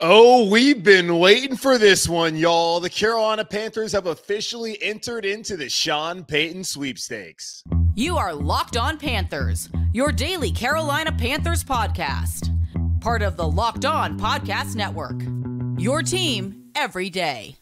Oh, we've been waiting for this one, y'all. The Carolina Panthers have officially entered into the Sean Payton Sweepstakes. You are Locked On Panthers, your daily Carolina Panthers podcast. Part of the Locked On Podcast Network. Your team every day.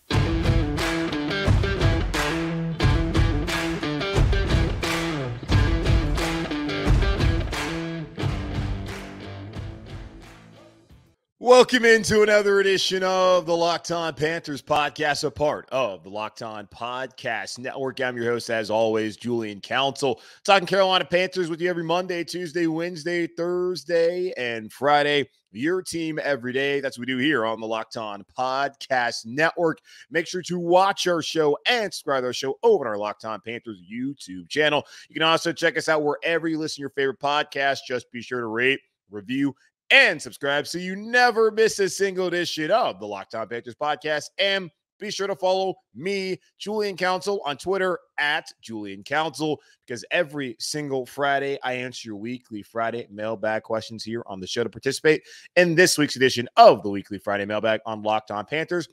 Welcome into another edition of the Locked On Panthers podcast, a part of the Locked On Podcast Network. I'm your host, as always, Julian Council, talking Carolina Panthers with you every Monday, Tuesday, Wednesday, Thursday, and Friday. Your team every day. That's what we do here on the Locked On Podcast Network. Make sure to watch our show and subscribe to our show over on our Locked On Panthers YouTube channel. You can also check us out wherever you listen to your favorite podcast. Just be sure to rate, review, and subscribe so you never miss a single edition of the Locked On Panthers podcast. And be sure to follow me, Julian Council, on Twitter at Julian Council, because every single Friday I answer your weekly Friday mailbag questions here on the show. To participate in this week's edition of the weekly Friday mailbag on Locked On Panthers,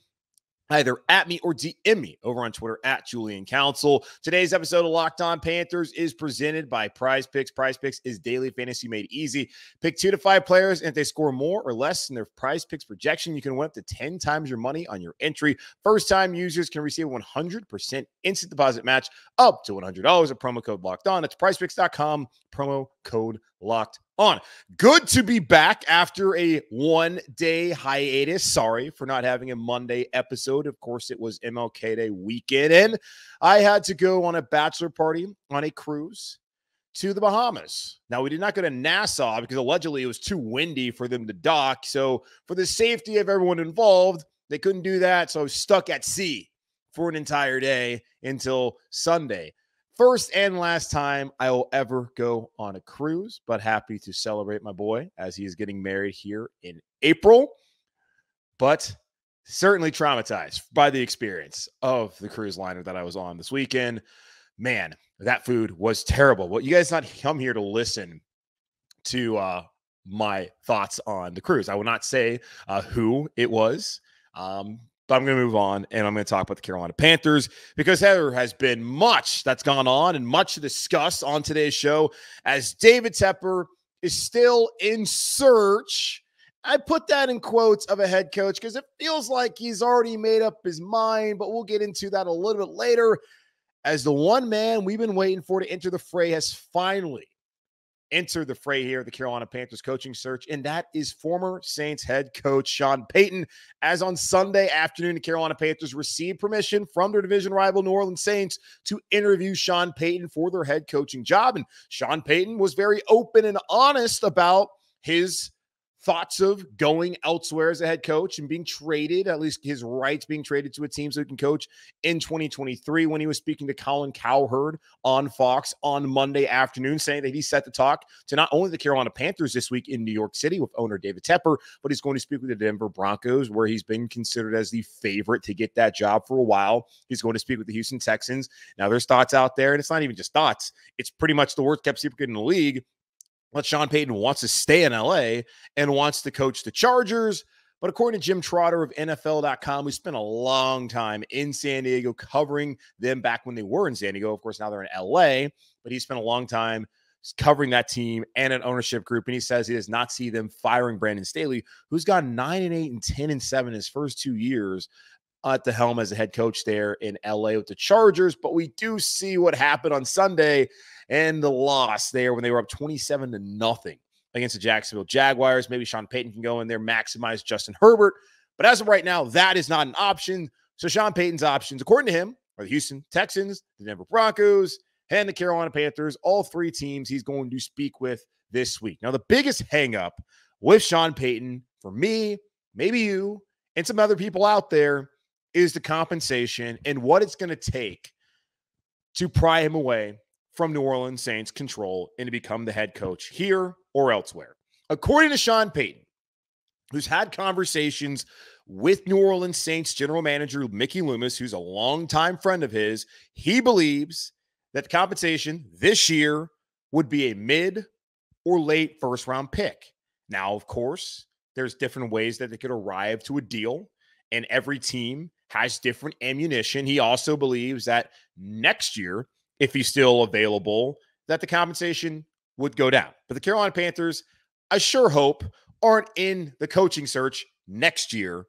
either at me or DM me over on Twitter at Julian Council. Today's episode of Locked On Panthers is presented by Prize Picks. Prize Picks is daily fantasy made easy. Pick 2 to 5 players, and if they score more or less than their Prize Picks projection, you can win up to 10 times your money on your entry. First-time users can receive a 100% instant deposit match up to $100 at promo code Locked On. That's prizepicks.com, promo code Locked On. Good to be back after a one-day hiatus. Sorry for not having a Monday episode. Of course, it was MLK Day weekend, and I had to go on a bachelor party on a cruise to the Bahamas. Now, we did not go to Nassau because allegedly it was too windy for them to dock. So for the safety of everyone involved, they couldn't do that. So I was stuck at sea for an entire day until Sunday. First and last time I will ever go on a cruise, but happy to celebrate my boy as he is getting married here in April. But certainly traumatized by the experience of the cruise liner that I was on this weekend. Man, that food was terrible. Well, you guys not come here to listen to my thoughts on the cruise. I will not say who it was. But I'm going to move on, and I'm going to talk about the Carolina Panthers because there has been much that's gone on and much to discuss on today's show as David Tepper is still in search. I put that in quotes of a head coach because it feels like he's already made up his mind, but we'll get into that a little bit later as the one man we've been waiting for to enter the fray has finally entered the fray here, the Carolina Panthers coaching search, and that is former Saints head coach Sean Payton. As on Sunday afternoon, the Carolina Panthers received permission from their division rival New Orleans Saints to interview Sean Payton for their head coaching job, and Sean Payton was very open and honest about his thoughts of going elsewhere as a head coach and being traded, at least his rights being traded to a team so he can coach in 2023 when he was speaking to Colin Cowherd on Fox on Monday afternoon, saying that he's set to talk to not only the Carolina Panthers this week in New York City with owner David Tepper, but he's going to speak with the Denver Broncos, where he's been considered as the favorite to get that job for a while. He's going to speak with the Houston Texans. Now, there's thoughts out there, and it's not even just thoughts. It's pretty much the worst kept secret in the league. But Sean Payton wants to stay in LA and wants to coach the Chargers. But according to Jim Trotter of NFL.com, we spent a long time in San Diego covering them back when they were in San Diego. Of course, now they're in LA, but he spent a long time covering that team and an ownership group. And he says he does not see them firing Brandon Staley, who's gone 9-8 and 10-7 his first 2 years at the helm as a head coach there in LA with the Chargers. But we do see what happened on Sunday and the loss there when they were up 27-0 against the Jacksonville Jaguars. Maybe Sean Payton can go in there, maximize Justin Herbert. But as of right now, that is not an option. So Sean Payton's options, according to him, are the Houston Texans, the Denver Broncos, and the Carolina Panthers. All 3 teams he's going to speak with this week. Now, the biggest hang-up with Sean Payton, for me, maybe you, and some other people out there, is the compensation and what it's going to take to pry him away from New Orleans Saints control and to become the head coach here or elsewhere. According to Sean Payton, who's had conversations with New Orleans Saints general manager Mickey Loomis, who's a longtime friend of his, he believes that the compensation this year would be a mid or late first-round pick. Now, of course, there's different ways that they could arrive to a deal, and every team has different ammunition. He also believes that next year, if he's still available, that the compensation would go down. But the Carolina Panthers, I sure hope, aren't in the coaching search next year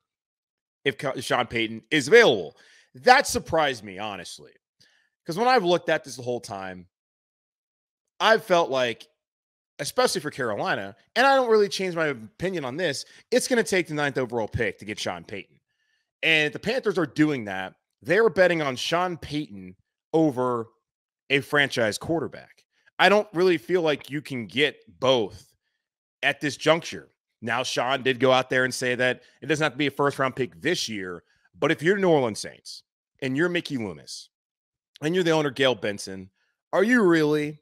if Sean Payton is available. That surprised me, honestly, because when I've looked at this the whole time, I've felt like, especially for Carolina, and I don't really change my opinion on this, it's going to take the 9th overall pick to get Sean Payton. And if the Panthers are doing that, they're betting on Sean Payton over a franchise quarterback. I don't really feel like you can get both at this juncture. Now, Sean did go out there and say that it doesn't have to be a first-round pick this year, but if you're New Orleans Saints and you're Mickey Loomis and you're the owner, Gail Benson, are you really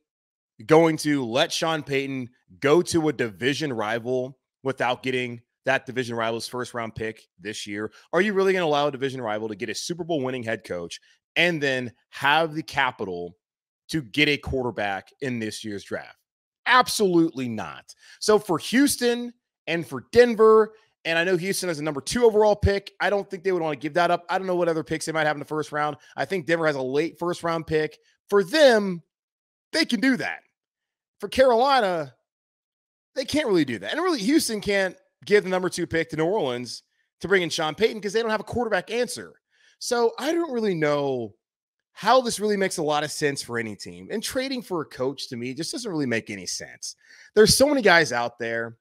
going to let Sean Payton go to a division rival without getting that division rival's first-round pick this year? Are you really going to allow a division rival to get a Super Bowl winning head coach and then have the capital to get a quarterback in this year's draft? Absolutely not. So for Houston and for Denver, and I know Houston has a number 2 overall pick, I don't think they would want to give that up. I don't know what other picks they might have in the first round. I think Denver has a late first-round pick. For them, they can do that. For Carolina, they can't really do that. And really, Houston can't give the number 2 pick to New Orleans to bring in Sean Payton because they don't have a quarterback answer. So I don't really know how this really makes a lot of sense for any team. And trading for a coach, to me, just doesn't really make any sense. There's so many guys out there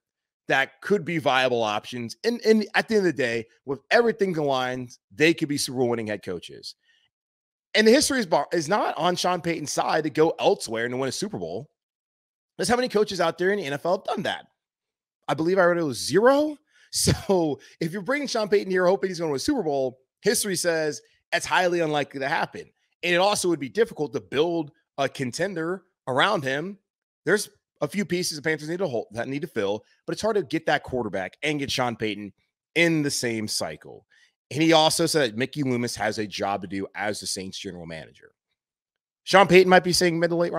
that could be viable options. And at the end of the day, with everything aligned, they could be Super Bowl winning head coaches. And the history is not on Sean Payton's side to go elsewhere and to win a Super Bowl. There's how many coaches out there in the NFL have done that. I believe I read it was 0. So if you're bringing Sean Payton here hoping he's going to win a Super Bowl, history says that's highly unlikely to happen. And it also would be difficult to build a contender around him. There's a few pieces the Panthers need to fill, but it's hard to get that quarterback and get Sean Payton in the same cycle. And he also said that Mickey Loomis has a job to do as the Saints general manager. Sean Payton might be saying mid to late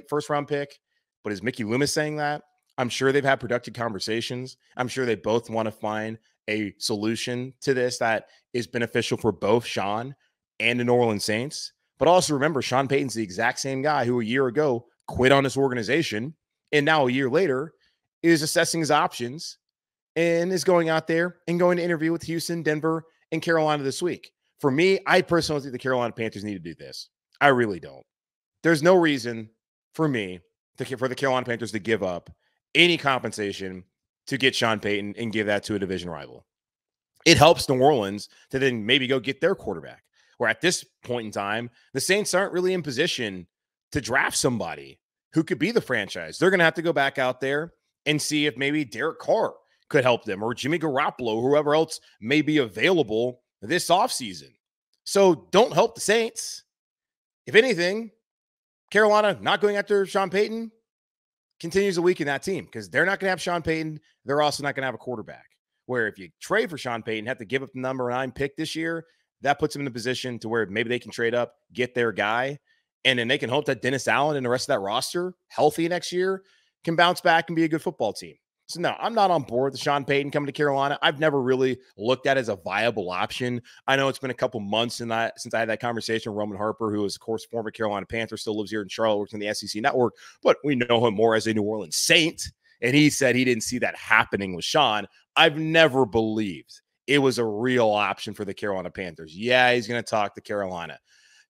first round pick, but is Mickey Loomis saying that? I'm sure they've had productive conversations. I'm sure they both want to find a solution to this that is beneficial for both Sean and the New Orleans Saints. But also remember, Sean Payton's the exact same guy who a year ago quit on this organization, and now a year later is assessing his options and is going out there and going to interview with Houston, Denver, and Carolina this week. For me, I personally think the Carolina Panthers need to do this. I really don't. There's no reason for me for the Carolina Panthers to give up any compensation to get Sean Payton and give that to a division rival. It helps New Orleans to then maybe go get their quarterback. Where at this point in time, the Saints aren't really in position to draft somebody who could be the franchise. They're going to have to go back out there and see if maybe Derek Carr could help them or Jimmy Garoppolo, whoever else may be available this offseason. So don't help the Saints. If anything, Carolina not going after Sean Payton continues to weaken that team because they're not going to have Sean Payton. They're also not going to have a quarterback. Where if you trade for Sean Payton, have to give up the number 9 pick this year, that puts them in a position to where maybe they can trade up, get their guy, and then they can hope that Dennis Allen and the rest of that roster, healthy next year, can bounce back and be a good football team. So, no, I'm not on board with Sean Payton coming to Carolina. I've never really looked at it as a viable option. I know it's been a couple months since I had that conversation with Roman Harper, who is, of course, former Carolina Panther, still lives here in Charlotte, works in the SEC network, but we know him more as a New Orleans Saint, and he said he didn't see that happening with Sean. I've never believed it was a real option for the Carolina Panthers. Yeah, he's going to talk to Carolina.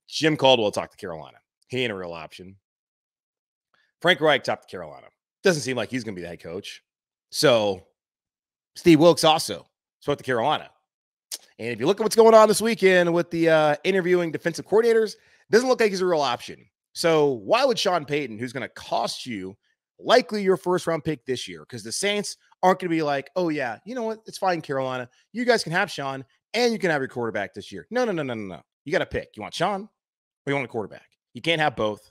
Jim Caldwell talked to Carolina. He ain't a real option. Frank Reich talked to Carolina. Doesn't seem like he's going to be the head coach. So Steve Wilks also spoke to Carolina. And if you look at what's going on this weekend with the interviewing defensive coordinators, it doesn't look like he's a real option. So why would Sean Payton, who's going to cost you likely your first-round pick this year, because the Saints aren't going to be like, oh, yeah, you know what? It's fine, Carolina. You guys can have Sean, and you can have your quarterback this year. No. You got to pick. You want Sean or you want a quarterback? You can't have both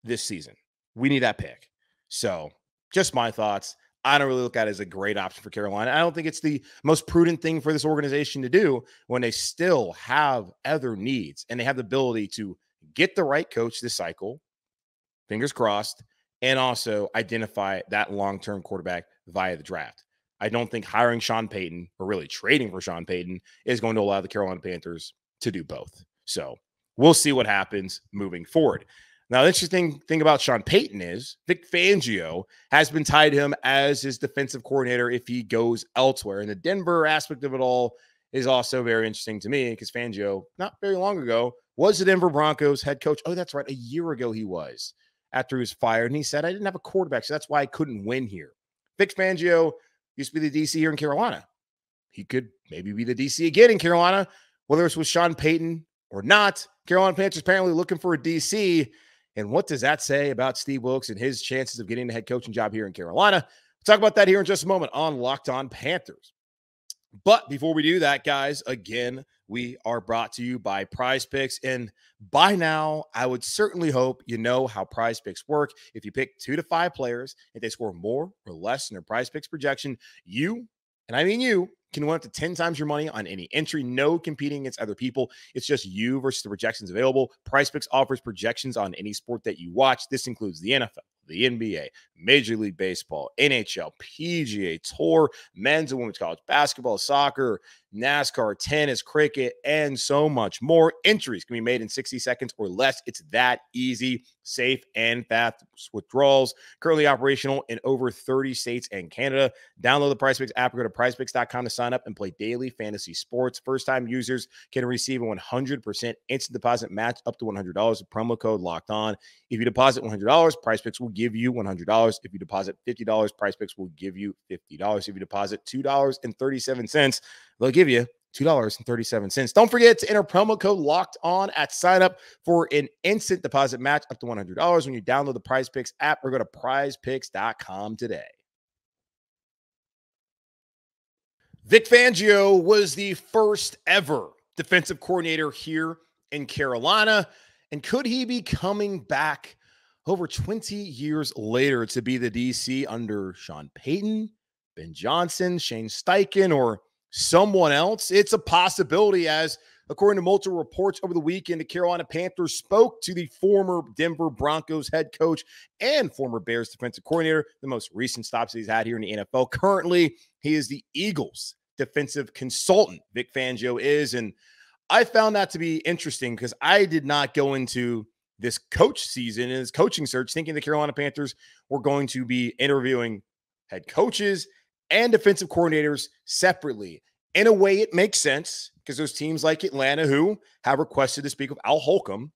this season. We need that pick. So just my thoughts. I don't really look at it as a great option for Carolina. I don't think it's the most prudent thing for this organization to do when they still have other needs and they have the ability to get the right coach this cycle, fingers crossed, and also identify that long-term quarterback via the draft. I don't think hiring Sean Payton or really trading for Sean Payton is going to allow the Carolina Panthers to do both. So we'll see what happens moving forward. Now, the interesting thing about Sean Payton is Vic Fangio has been tied to him as his defensive coordinator if he goes elsewhere. And the Denver aspect of it all is also very interesting to me because Fangio, not very long ago, was the Denver Broncos head coach. Oh, that's right. A year ago he was after he was fired. And he said, I didn't have a quarterback, so that's why I couldn't win here. Vic Fangio used to be the DC here in Carolina. He could maybe be the DC again in Carolina, whether it's with Sean Payton or not. Carolina Panthers apparently looking for a DC. And what does that say about Steve Wilks and his chances of getting the head coaching job here in Carolina? We'll talk about that here in just a moment on Locked On Panthers. But before we do that, guys, again, we are brought to you by Prize Picks. And by now, I would certainly hope you know how Prize Picks work. If you pick 2 to 5 players, if they score more or less than their Prize Picks projection, you, and I mean you, can win up to 10 times your money on any entry. No competing against other people. It's just you versus the projections available. Prize Picks offers projections on any sport that you watch. This includes the NFL, the NBA, Major League Baseball, NHL, PGA Tour, men's and women's college basketball, soccer, NASCAR, tennis, cricket, and so much more. Entries can be made in 60 seconds or less. It's that easy, safe, and fast withdrawals. Currently operational in over 30 states and Canada. Download the PrizePicks app or go to prizepicks.com to sign up and play daily fantasy sports. First-time users can receive a 100% instant deposit match up to $100 with promo code Locked On. If you deposit $100, PrizePicks will give you $100. If you deposit $50, PrizePicks will give you $50. If you deposit $2.37, they'll give you $2.37. Don't forget to enter promo code Locked On at sign up for an instant deposit match up to $100 when you download the PrizePicks app or go to prizepicks.com today. Vic Fangio was the first ever defensive coordinator here in Carolina. And could he be coming back over 20 years later to be the DC under Sean Payton, Ben Johnson, Shane Steichen, or someone else? It's a possibility, as according to multiple reports over the weekend, the Carolina Panthers spoke to the former Denver Broncos head coach and former Bears defensive coordinator, the most recent stops he's had here in the NFL. Currently, he is the Eagles defensive consultant, Vic Fangio is, and I found that to be interesting because I did not go into this coach season and this coaching search thinking the Carolina Panthers were going to be interviewing head coaches and defensive coordinators separately. In a way, it makes sense because there's teams like Atlanta who have requested to speak with Al Holcomb,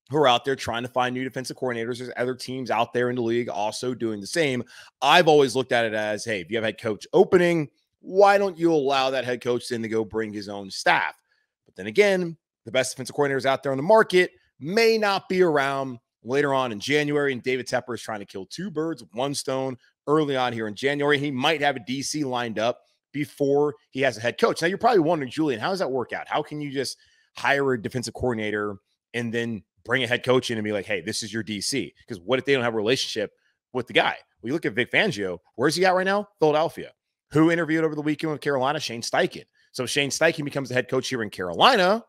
who are out there trying to find new defensive coordinators. There's other teams out there in the league also doing the same. I've always looked at it as, hey, if you have a head coach opening, why don't you allow that head coach then to go bring his own staff? But then again, the best defensive coordinators out there on the market may not be around later on in January, and David Tepper is trying to kill 2 birds with 1 stone early on here in January. He might have a DC lined up before he has a head coach. Now, you're probably wondering, Julian, how does that work out? How can you just hire a defensive coordinator and then bring a head coach in and be like, hey, this is your DC? Because what if they don't have a relationship with the guy? Well, you look at Vic Fangio. Where's he at right now? Philadelphia. Who interviewed over the weekend with Carolina? Shane Steichen. So Shane Steichen becomes the head coach here in Carolina.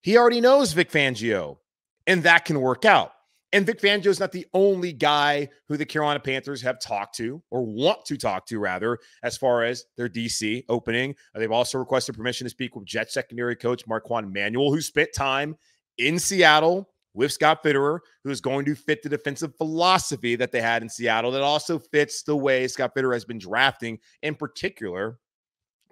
He already knows Vic Fangio, and that can work out. And Vic Fangio is not the only guy who the Carolina Panthers have talked to, or want to talk to, rather, as far as their DC opening. They've also requested permission to speak with Jets secondary coach Marquand Manuel, who spent time in Seattle with Scott Fitterer, who is going to fit the defensive philosophy that they had in Seattle that also fits the way Scott Fitterer has been drafting, in particular,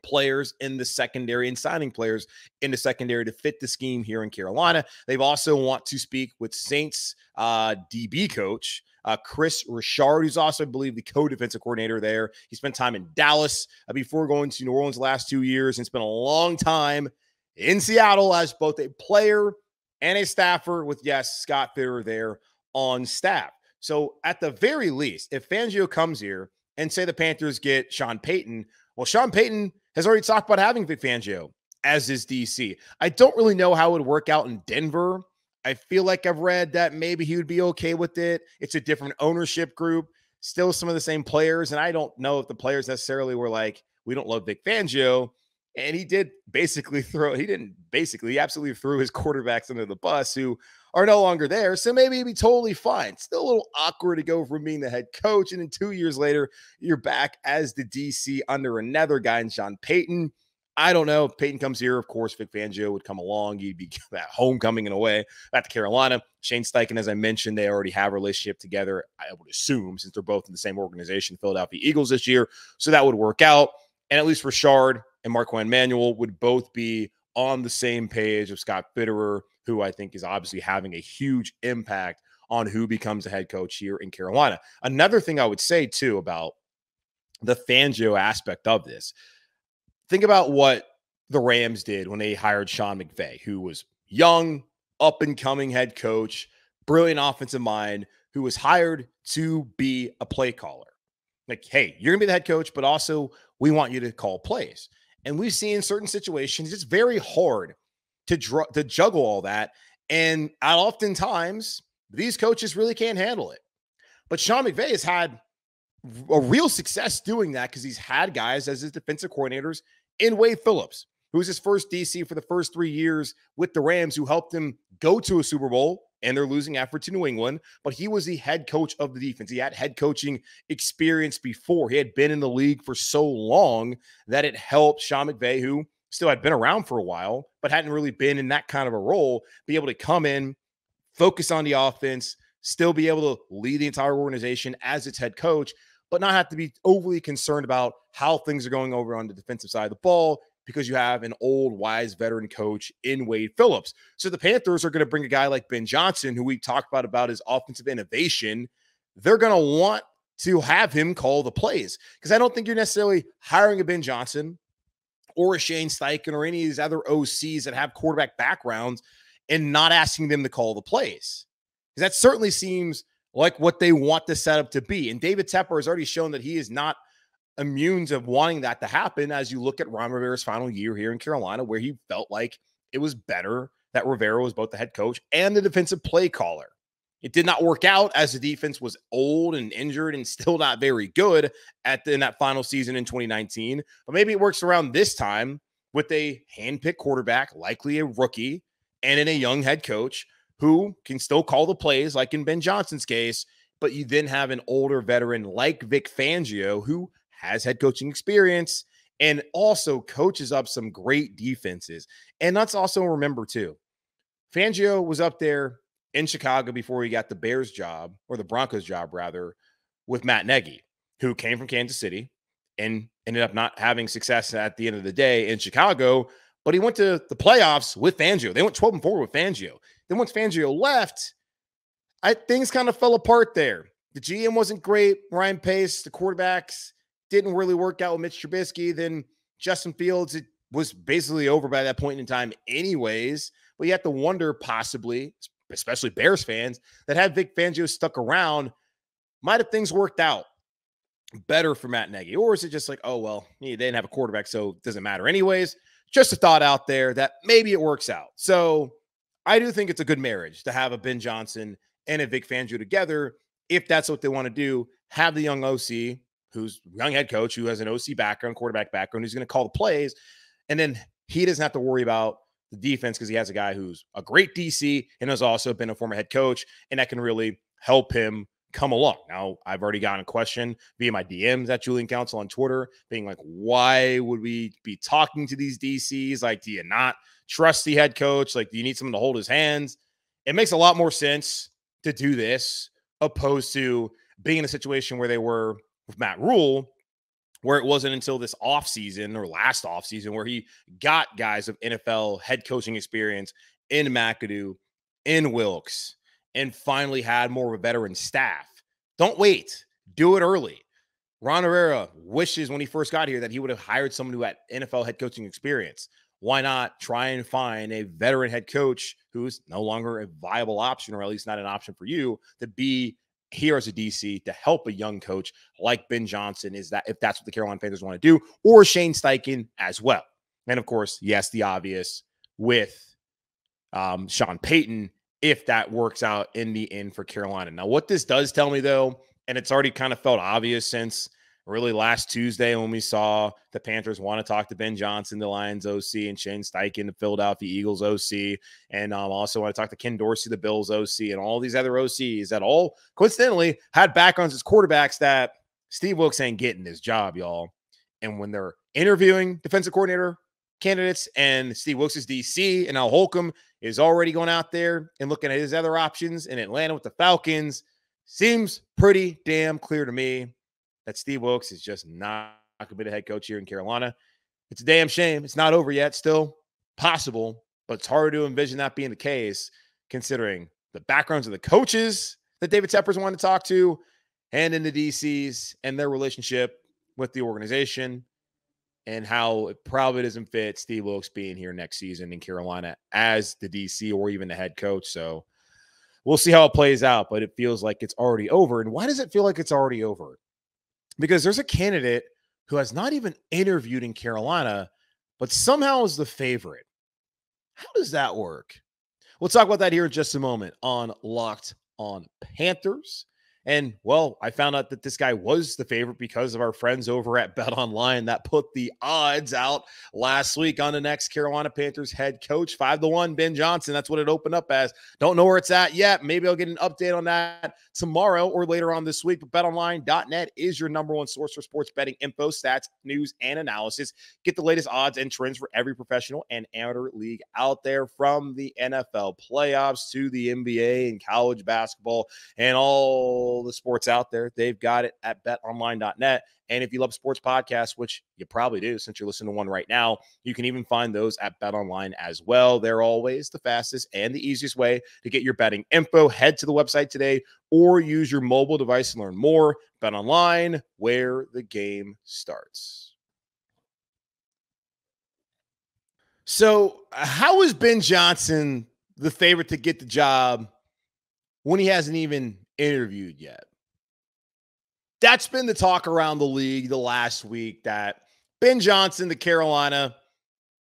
players in the secondary and signing players in the secondary to fit the scheme here in Carolina. They've also want to speak with Saints DB coach Chris Richard, who's also, I believe, the co-defensive coordinator there. He spent time in Dallas before going to New Orleans the last 2 years and spent a long time in Seattle as both a player and a staffer with, yes, Scott Fitterer there on staff. So at the very least, if Fangio comes here and say the Panthers get Sean Payton, well, Sean Payton has already talked about having Vic Fangio as his DC. I don't really know how it would work out in Denver. I feel like I've read that maybe he would be okay with it. It's a different absolutely through his quarterbacks under the bus, who are no longer there. So maybe it'd be totally fine. Still a little awkward to go from being the head coach, and then 2 years later, you're back as the DC under another guy in Sean Payton. I don't know. If Payton comes here, of course, Vic Fangio would come along. You'd be at homecoming in a way. Back to Carolina. Shane Steichen, as I mentioned, they already have a relationship together, I would assume, since they're both in the same organization, Philadelphia Eagles this year. So that would work out. And at least Richard and Marquand Manuel would both be on the same page of Scott Fitterer, who I think is obviously having a huge impact on who becomes the head coach here in Carolina. Another thing I would say, too, about the Fangio aspect of this, think about what the Rams did when they hired Sean McVay, who was young, up-and-coming head coach, brilliant offensive mind, who was hired to be a play caller. Like, hey, you're going to be the head coach, but also we want you to call plays. And we've seen certain situations, it's very hard to juggle all that. And oftentimes, these coaches really can't handle it. But Sean McVay has had a real success doing that because he's had guys as his defensive coordinators in Wade Phillips, who was his first DC for the first 3 years with the Rams, who helped him go to a Super Bowl and their losing effort to New England. But he was the head coach of the defense. He had head coaching experience before. He had been in the league for so long that it helped Sean McVay, who still had been around for a while, but hadn't really been in that kind of a role, be able to come in, focus on the offense, still be able to lead the entire organization as its head coach, but not have to be overly concerned about how things are going over on the defensive side of the ball because you have an old, wise veteran coach in Wade Phillips. So the Panthers are going to bring a guy like Ben Johnson, who we talked about his offensive innovation. They're going to want to have him call the plays because I don't think you're necessarily hiring a Ben Johnson or a Shane Steichen or any of these other OCs that have quarterback backgrounds and not asking them to call the plays. Because that certainly seems like what they want the setup to be. And David Tepper has already shown that he is not immune to wanting that to happen as you look at Ron Rivera's final year here in Carolina, where he felt like it was better that Rivera was both the head coach and the defensive play caller. It did not work out as the defense was old and injured and still not very good in that final season in 2019. But maybe it works around this time with a hand-picked quarterback, likely a rookie, and in a young head coach who can still call the plays like in Ben Johnson's case, but you then have an older veteran like Vic Fangio who has head coaching experience and also coaches up some great defenses. And let's also remember too, Fangio was up there in Chicago before he got the Bears job, or the Broncos job rather, with Matt Nagy, who came from Kansas City and ended up not having success at the end of the day in Chicago, but he went to the playoffs with Fangio. They went 12-4 with Fangio. Then once Fangio left, things kind of fell apart there. The GM wasn't great. Ryan Pace, the quarterbacks didn't really work out with Mitch Trubisky. Then Justin Fields, it was basically over by that point in time anyways. But you have to wonder possibly, especially Bears fans, that had Vic Fangio stuck around, might have things worked out better for Matt Nagy? Or is it just like, oh, well, they didn't have a quarterback, so it doesn't matter anyways? Just a thought out there that maybe it works out. So I do think it's a good marriage to have a Ben Johnson and a Vic Fangio together. If that's what they want to do, have the young OC, who's young head coach, who has an OC background, quarterback background, who's going to call the plays. And then he doesn't have to worry about the defense because he has a guy who's a great DC and has also been a former head coach, and that can really help him come along. Now, I've already gotten a question via my DMs at Julian Council on Twitter being like, why would we be talking to these DCs? Like, do you not trust the head coach? Like, do you need someone to hold his hands? It makes a lot more sense to do this opposed to being in a situation where they were with Matt Rule, where it wasn't until this offseason or last offseason where he got guys of NFL head coaching experience in McAdoo, in Wilks, and finally had more of a veteran staff. Don't wait. Do it early. Ron Rivera wishes when he first got here that he would have hired someone who had NFL head coaching experience. Why not try and find a veteran head coach who's no longer a viable option, or at least not an option for you, to be here as a DC to help a young coach like Ben Johnson, is that if that's what the Carolina Panthers want to do, or Shane Steichen as well. And of course, yes, the obvious with Sean Payton, if that works out in the end for Carolina. Now, what this does tell me though, and it's already kind of felt obvious since really last Tuesday when we saw the Panthers want to talk to Ben Johnson, the Lions OC, and Shane Steichen, the Philadelphia Eagles OC, and also want to talk to Ken Dorsey, the Bills OC, and all these other OCs that all coincidentally had backgrounds as quarterbacks that Steve Wilks ain't getting his job, y'all. And when they're interviewing defensive coordinator candidates and Steve Wilks is DC and Al Holcomb is already going out there and looking at his other options in Atlanta with the Falcons, seems pretty damn clear to me that Steve Wilks is just not going to be the head coach here in Carolina. It's a damn shame. It's not over yet. Still possible, but it's hard to envision that being the case considering the backgrounds of the coaches that David Tepper's wanted to talk to and in the DCs and their relationship with the organization and how it probably doesn't fit Steve Wilks being here next season in Carolina as the DC or even the head coach. So we'll see how it plays out, but it feels like it's already over. And why does it feel like it's already over? Because there's a candidate who has not even interviewed in Carolina, but somehow is the favorite. How does that work? We'll talk about that here in just a moment on Locked on Panthers. And, well, I found out that this guy was the favorite because of our friends over at Bet Online that put the odds out last week on the next Carolina Panthers head coach. 5-1, Ben Johnson. That's what it opened up as. Don't know where it's at yet. Maybe I'll get an update on that tomorrow or later on this week. But betonline.net is your number one source for sports betting info, stats, news, and analysis. Get the latest odds and trends for every professional and amateur league out there, from the NFL playoffs to the NBA and college basketball and all the sports out there. They've got it at betonline.net. And if you love sports podcasts, which you probably do since you're listening to one right now, you can even find those at BetOnline as well. They're always the fastest and the easiest way to get your betting info. Head to the website today or use your mobile device to learn more. BetOnline, where the game starts. So how is Ben Johnson the favorite to get the job when he hasn't even interviewed yet? That's been the talk around the league the last week, that Ben Johnson to Carolina,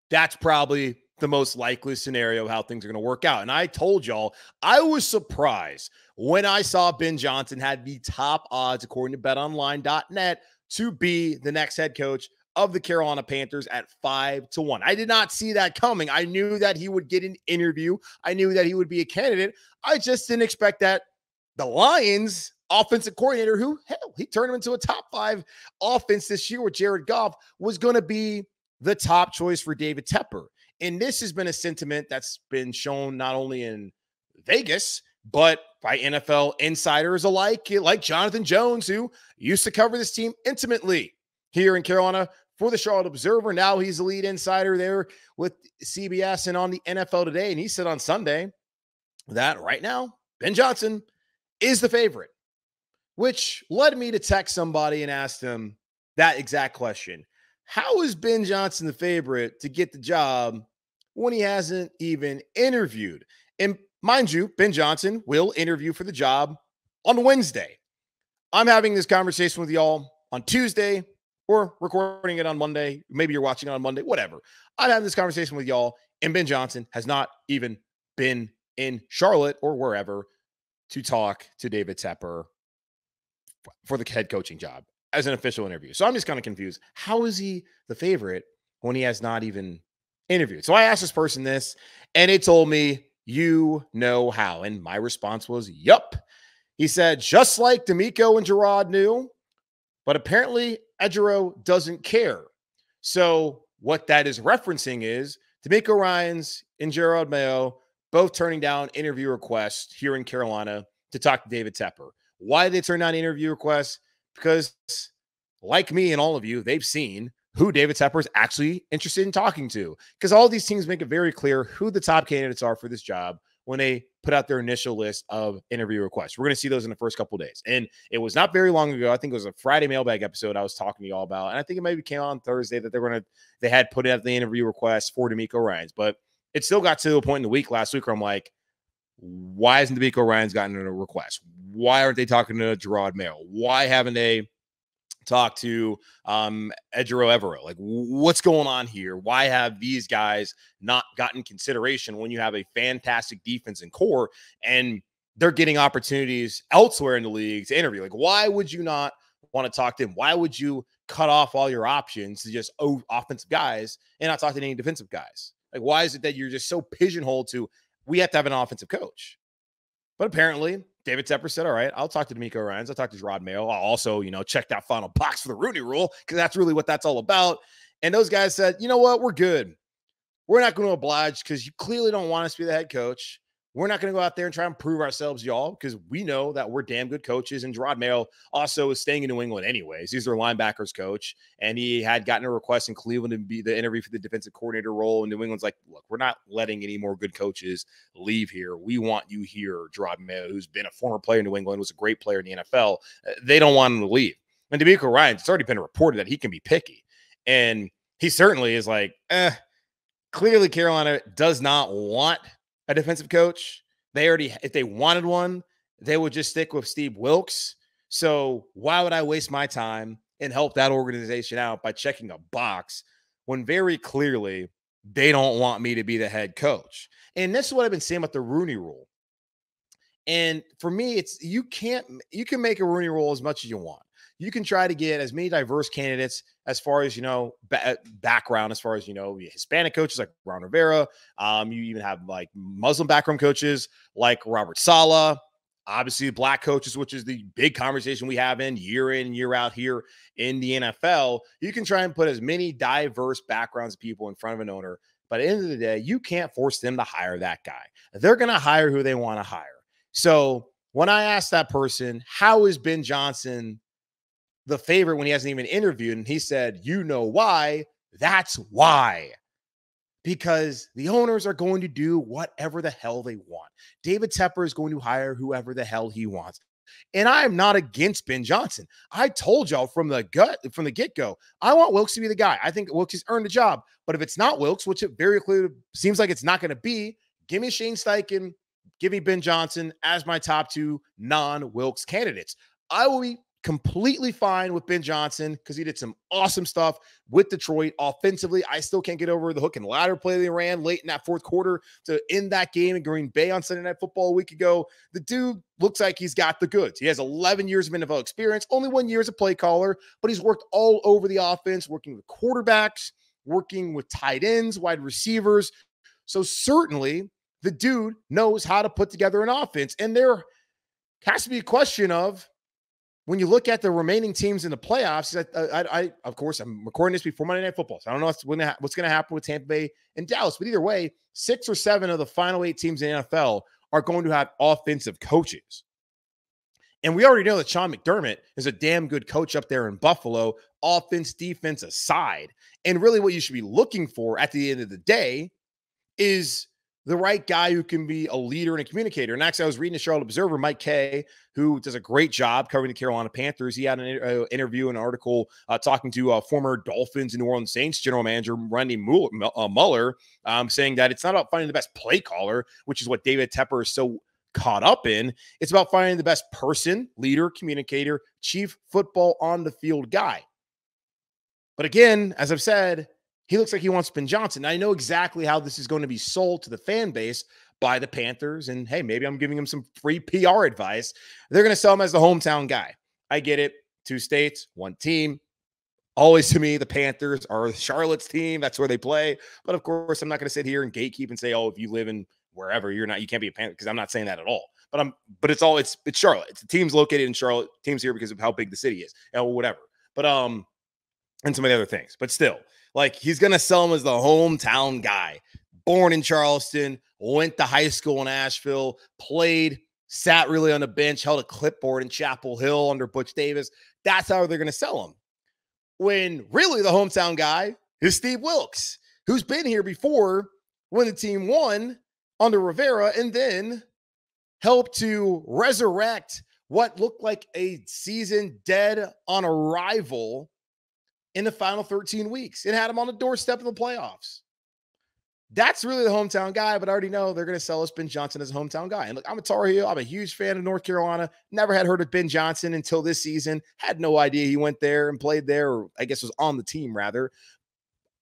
that's probably the most likely scenario of how things are going to work out. And I told y'all, I was surprised when I saw Ben Johnson had the top odds, according to betonline.net, to be the next head coach of the Carolina Panthers at 5-1. I did not see that coming. I knew that he would get an interview. I knew that he would be a candidate. I just didn't expect that the Lions offensive coordinator, who, hell, he turned him into a top 5 offense this year with Jared Goff, was going to be the top choice for David Tepper. And this has been a sentiment that's been shown not only in Vegas, but by NFL insiders alike, like Jonathan Jones, who used to cover this team intimately here in Carolina for the Charlotte Observer. Now he's the lead insider there with CBS and on the NFL Today. And he said on Sunday that right now, Ben Johnson is the favorite, which led me to text somebody and ask them that exact question. How is Ben Johnson the favorite to get the job when he hasn't even interviewed? And mind you, Ben Johnson will interview for the job on Wednesday. I'm having this conversation with y'all on Tuesday. Or recording it on Monday. Maybe you're watching it on Monday, whatever. I'm having this conversation with y'all, and Ben Johnson has not even been in Charlotte or wherever to talk to David Tepper for the head coaching job as an official interview. So I'm just kind of confused. How is he the favorite when he has not even interviewed? So I asked this person this, and it told me, you know how. And my response was, yup. He said, just like D'Amico and Gerard knew, but apparently Ejiro doesn't care. So what that is referencing is D'Amico Ryans and Gerard Mayo both turning down interview requests here in Carolina to talk to David Tepper. Why did they turn down interview requests? Because like me and all of you, they've seen who David Tepper is actually interested in talking to. Because all these teams make it very clear who the top candidates are for this job when they put out their initial list of interview requests. We're going to see those in the first couple of days. And it was not very long ago. I think it was a Friday mailbag episode I was talking to y'all about. And I think it maybe came out on Thursday that they had put out the interview request for D'Amico Ryans. But it still got to a point in the week last week where I'm like, why hasn't D'Amico Ryans gotten a request? Why aren't they talking to Gerard Mayo? Why haven't they talked to Ejiro Evero? Like, what's going on here? Why have these guys not gotten consideration when you have a fantastic defense and core and they're getting opportunities elsewhere in the league to interview? Like, why would you not want to talk to him? Why would you cut off all your options to just offensive guys and not talk to any defensive guys? Like, why is it that you're just so pigeonholed to, we have to have an offensive coach? But apparently, David Tepper said, all right, I'll talk to D'Amico Ryans. I'll talk to Gerard Mayo. I'll also, check that final box for the Rooney Rule, because that's really what that's all about. And those guys said, you know what? We're good. We're not going to oblige because you clearly don't want us to be the head coach. We're not going to go out there and try and prove ourselves, y'all, because we know that we're damn good coaches. And Gerard Mayo also is staying in New England anyways. He's their linebackers coach, and he had gotten a request in Cleveland to be the interview for the defensive coordinator role. And New England's like, look, we're not letting any more good coaches leave here. We want you here, Gerard Mayo, who's been a former player in New England, was a great player in the NFL. They don't want him to leave. And D'Amico Ryans, it's already been reported that he can be picky. And he certainly is like, clearly Carolina does not want a defensive coach. If they wanted one, they would just stick with Steve Wilks. So why would I waste my time and help that organization out by checking a box when very clearly they don't want me to be the head coach? And this is what I've been saying about the Rooney Rule. And for me, it's you can make a Rooney Rule as much as you want. You can try to get as many diverse candidates as far as, background, as far as, Hispanic coaches like Ron Rivera. You even have like Muslim background coaches like Robert Saleh. Obviously, black coaches, which is the big conversation we have in, year out here in the NFL. You can try and put as many diverse backgrounds of people in front of an owner. But at the end of the day, you can't force them to hire that guy. They're going to hire who they want to hire. So when I asked that person, how is Ben Johnson the favorite when he hasn't even interviewed? And he said, you know why? That's why. Because the owners are going to do whatever the hell they want. David Tepper is going to hire whoever the hell he wants. And I'm not against Ben Johnson. I told y'all from the get-go, I want Wilks to be the guy. I think Wilks has earned the job. But if it's not Wilks, which it very clearly seems like it's not going to be, give me Shane Steichen, give me Ben Johnson as my top two non-Wilks candidates. I will be completely fine with Ben Johnson because he did some awesome stuff with Detroit offensively. I still can't get over the hook and ladder play they ran late in that fourth quarter to end that game in Green Bay on Sunday Night Football a week ago. The dude looks like he's got the goods. He has 11 years of NFL experience, only 1 year as a play caller, but he's worked all over the offense, working with quarterbacks, working with tight ends, wide receivers. So certainly the dude knows how to put together an offense. And there has to be a question of, when you look at the remaining teams in the playoffs, I of course, I'm recording this before Monday Night Football, so I don't know what's going to happen with Tampa Bay and Dallas. But either way, 6 or 7 of the final 8 teams in the NFL are going to have offensive coaches. And we already know that Sean McDermott is a damn good coach up there in Buffalo, offense, defense aside. And really what you should be looking for at the end of the day is the right guy who can be a leader and a communicator. And actually, I was reading the Charlotte Observer, Mike Kay, who does a great job covering the Carolina Panthers. He had an interview, an article talking to former Dolphins and New Orleans Saints general manager Randy Mueller, saying that it's not about finding the best play caller, which is what David Tepper is so caught up in. It's about finding the best person, leader, communicator, chief football on the field guy. But again, as I've said, he looks like he wants Ben Johnson. I know exactly how this is going to be sold to the fan base by the Panthers. And hey, maybe I'm giving him some free PR advice. They're going to sell him as the hometown guy. I get it. 2 states, 1 team. Always to me, the Panthers are Charlotte's team. That's where they play. But of course, I'm not going to sit here and gatekeep and say, oh, if you live in wherever, you can't be a Panther, because I'm not saying that at all. But it's Charlotte. It's the team's located in Charlotte. Team's here because of how big the city is, and whatever. But and some of the other things. But still, like, he's going to sell him as the hometown guy. Born in Charleston, went to high school in Asheville, played, sat really on the bench, held a clipboard in Chapel Hill under Butch Davis. That's how they're going to sell him. When really the hometown guy is Steve Wilks, who's been here before when the team won under Rivera and then helped to resurrect what looked like a season dead on arrival in the final 13 weeks. It had him on the doorstep of the playoffs. That's really the hometown guy, but I already know they're going to sell us Ben Johnson as a hometown guy. And look, I'm a Tar Heel. I'm a huge fan of North Carolina. Never had heard of Ben Johnson until this season. Had no idea he went there and played there, or I guess was on the team rather.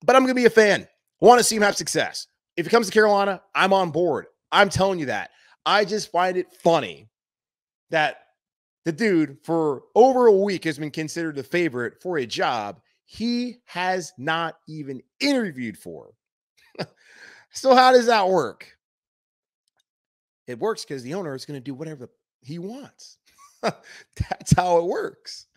But I'm going to be a fan. Want to see him have success. If he comes to Carolina, I'm on board. I'm telling you that. I just find it funny that the dude for over a week has been considered the favorite for a job he has not even interviewed for. So how does that work? It works because the owner is going to do whatever he wants. That's how it works.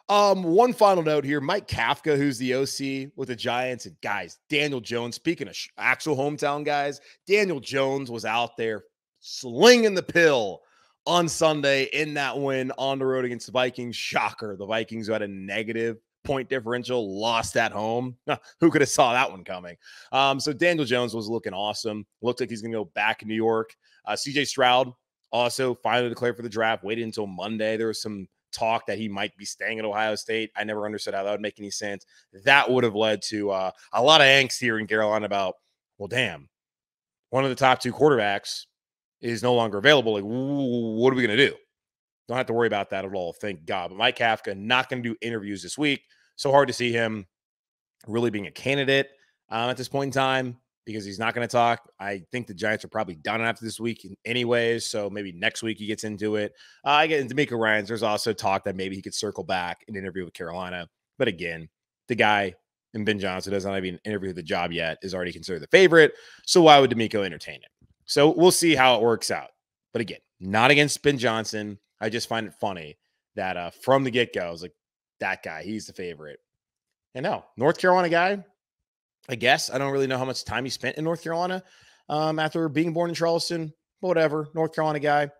One final note here. Mike Kafka, who's the OC with the Giants, and guys, Daniel Jones, speaking of actual hometown guys, Daniel Jones was out there slinging the pill on Sunday in that win on the road against the Vikings. Shocker. The Vikings, who had a negative point differential, lost at home. Who could have saw that one coming? So Daniel Jones was looking awesome. Looked like he's going to go back in New York. CJ Stroud also finally declared for the draft. Waited until Monday. There was some talk that he might be staying at Ohio State. I never understood how that would make any sense. That would have led to a lot of angst here in Carolina about, well, damn, one of the top two quarterbacks is no longer available. Like, what are we going to do? Don't have to worry about that at all, thank God. But Mike Kafka not going to do interviews this week. So hard to see him really being a candidate at this point in time because he's not going to talk. I think the Giants are probably done after this week anyways, so maybe next week he gets into it. I get into D'Amico Ryans. There's also talk that maybe he could circle back and interview with Carolina. But again, the guy in Ben Johnson doesn't have even interviewed the job yet, is already considered the favorite. So why would D'Amico entertain it? So we'll see how it works out. But again, not against Ben Johnson. I just find it funny that from the get-go, I was like, that guy, he's the favorite. And no, North Carolina guy, I guess. I don't really know how much time he spent in North Carolina after being born in Charleston. Whatever, North Carolina guy.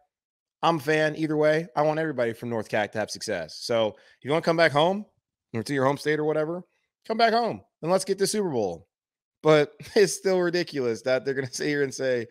I'm a fan either way. I want everybody from North Cac to have success. So if you want to come back home or to your home state or whatever, come back home and let's get the Super Bowl. But it's still ridiculous that they're going to sit here and say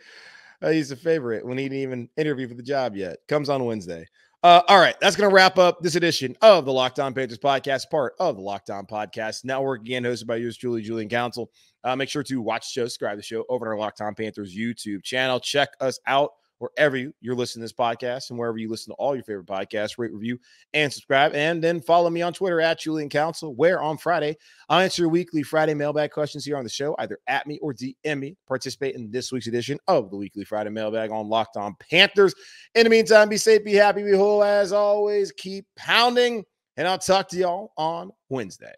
he's a favorite when he didn't even interview for the job yet. Comes on Wednesday. All right, that's going to wrap up this edition of the Locked On Panthers podcast, part of the Locked On Podcast Network, again, hosted by yours truly, Julian Council. Make sure to watch the show, subscribe to the show over on our Locked On Panthers YouTube channel. Check us out wherever you're listening to this podcast and wherever you listen to all your favorite podcasts. Rate, review, and subscribe. And then follow me on Twitter at Julian Council, where on Friday, I'll answer your weekly Friday mailbag questions here on the show, either at me or DM me. Participate in this week's edition of the weekly Friday mailbag on Locked On Panthers. In the meantime, be safe, be happy, be whole. As always, keep pounding, and I'll talk to y'all on Wednesday.